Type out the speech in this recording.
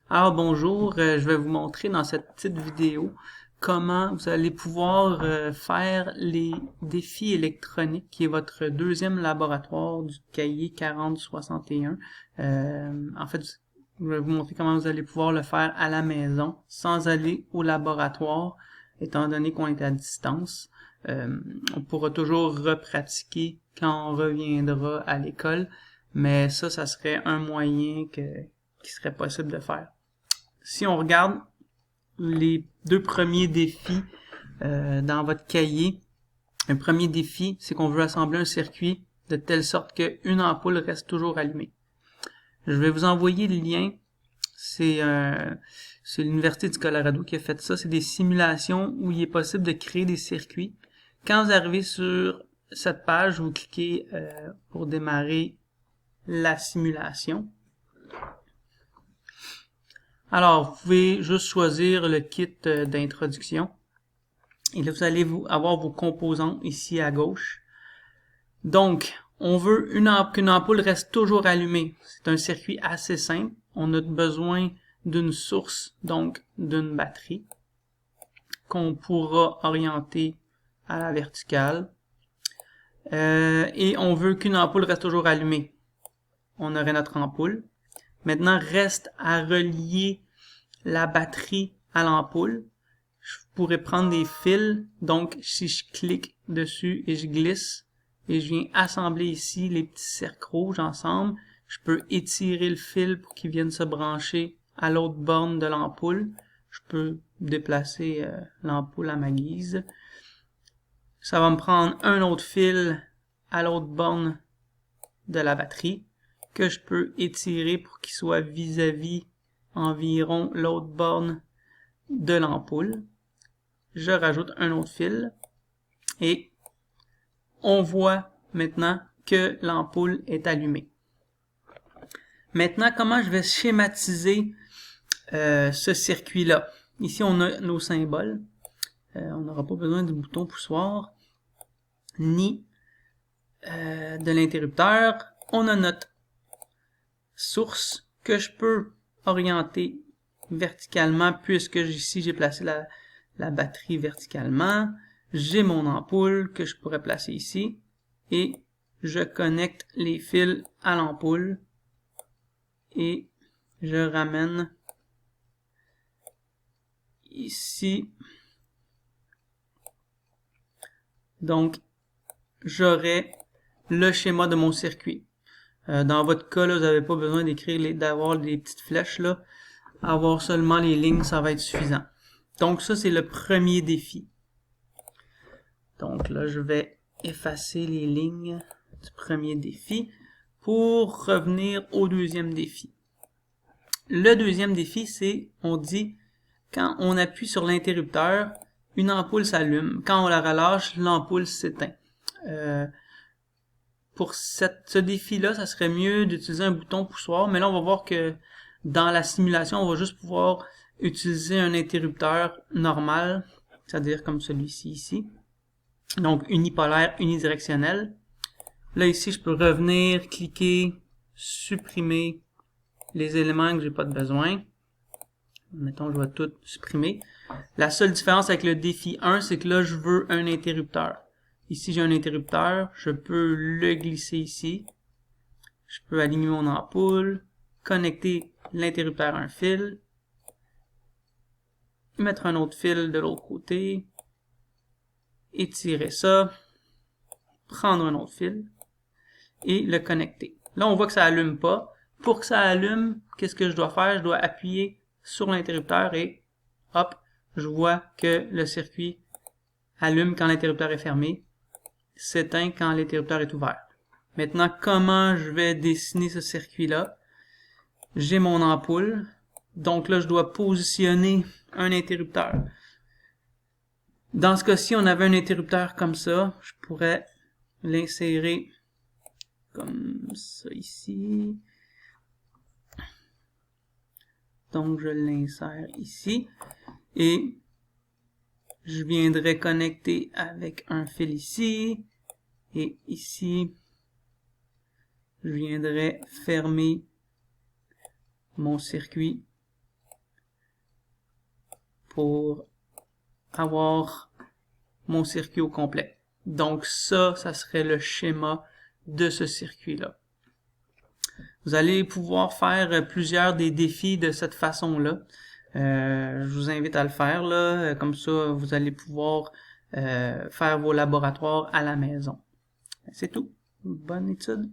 Alors bonjour, je vais vous montrer dans cette petite vidéo comment vous allez pouvoir faire les défis électroniques, qui est votre deuxième laboratoire du cahier 4061. En fait, je vais vous montrer comment vous allez pouvoir le faire à la maison sans aller au laboratoire, étant donné qu'on est à distance. On pourra toujours repratiquer quand on reviendra à l'école, mais ça serait un moyen qui serait possible de faire. Si on regarde les deux premiers défis dans votre cahier, un premier défi, c'est qu'on veut assembler un circuit de telle sorte qu'une ampoule reste toujours allumée. Je vais vous envoyer le lien. C'est l'Université du Colorado qui a fait ça. C'est des simulations où il est possible de créer des circuits. Quand vous arrivez sur cette page, vous cliquez pour démarrer la simulation. Alors, vous pouvez juste choisir le kit d'introduction. Et là, vous allez avoir vos composants ici à gauche. Donc, on veut qu'une ampoule reste toujours allumée. C'est un circuit assez simple. On a besoin d'une source, donc d'une batterie, qu'on pourra orienter à la verticale. Et on veut qu'une ampoule reste toujours allumée. On aurait notre ampoule. Maintenant, reste à relier la batterie à l'ampoule. Je pourrais prendre des fils, donc si je clique dessus et je glisse, et je viens assembler ici les petits cercles rouges ensemble, je peux étirer le fil pour qu'il vienne se brancher à l'autre borne de l'ampoule. Je peux déplacer l'ampoule à ma guise. Ça va me prendre un autre fil à l'autre borne de la batterie que je peux étirer pour qu'il soit vis-à-vis environ l'autre borne de l'ampoule. Je rajoute un autre fil et on voit maintenant que l'ampoule est allumée. Maintenant, comment je vais schématiser ce circuit-là? Ici, on a nos symboles. On n'aura pas besoin du bouton poussoir ni de l'interrupteur. On a notre source que je peux orienter verticalement puisque ici j'ai placé la batterie verticalement. J'ai mon ampoule que je pourrais placer ici et je connecte les fils à l'ampoule et je ramène ici. Donc, j'aurai le schéma de mon circuit. Dans votre cas, là, vous n'avez pas besoin d'avoir des petites flèches là. Avoir seulement les lignes, ça va être suffisant. Donc ça, c'est le premier défi. Donc là, je vais effacer les lignes du premier défi pour revenir au deuxième défi. Le deuxième défi, c'est, on dit, quand on appuie sur l'interrupteur, une ampoule s'allume. Quand on la relâche, l'ampoule s'éteint. Pour ce défi-là, ça serait mieux d'utiliser un bouton poussoir, mais là, on va voir que dans la simulation, on va juste pouvoir utiliser un interrupteur normal, c'est-à-dire comme celui-ci ici. Donc, unipolaire, unidirectionnel. Là, ici, je peux revenir, cliquer, supprimer les éléments que j'ai pas de besoin. Mettons, je vais tout supprimer. La seule différence avec le défi 1, c'est que là, je veux un interrupteur. Ici, j'ai un interrupteur. Je peux le glisser ici. Je peux aligner mon ampoule, connecter l'interrupteur à un fil, mettre un autre fil de l'autre côté, étirer ça, prendre un autre fil et le connecter. Là, on voit que ça allume pas. Pour que ça allume, qu'est-ce que je dois faire? Je dois appuyer sur l'interrupteur et hop, je vois que le circuit allume quand l'interrupteur est fermé, s'éteint quand l'interrupteur est ouvert. Maintenant, comment je vais dessiner ce circuit-là? J'ai mon ampoule, donc là, je dois positionner un interrupteur. Dans ce cas-ci, on avait un interrupteur comme ça. Je pourrais l'insérer comme ça ici. Donc, je l'insère ici. Et je viendrai connecter avec un fil ici. Et ici, je viendrai fermer mon circuit pour avoir mon circuit au complet. Donc ça serait le schéma de ce circuit-là. Vous allez pouvoir faire plusieurs des défis de cette façon-là. Je vous invite à le faire, là. Comme ça, vous allez pouvoir faire vos laboratoires à la maison. C'est tout. Bonne étude.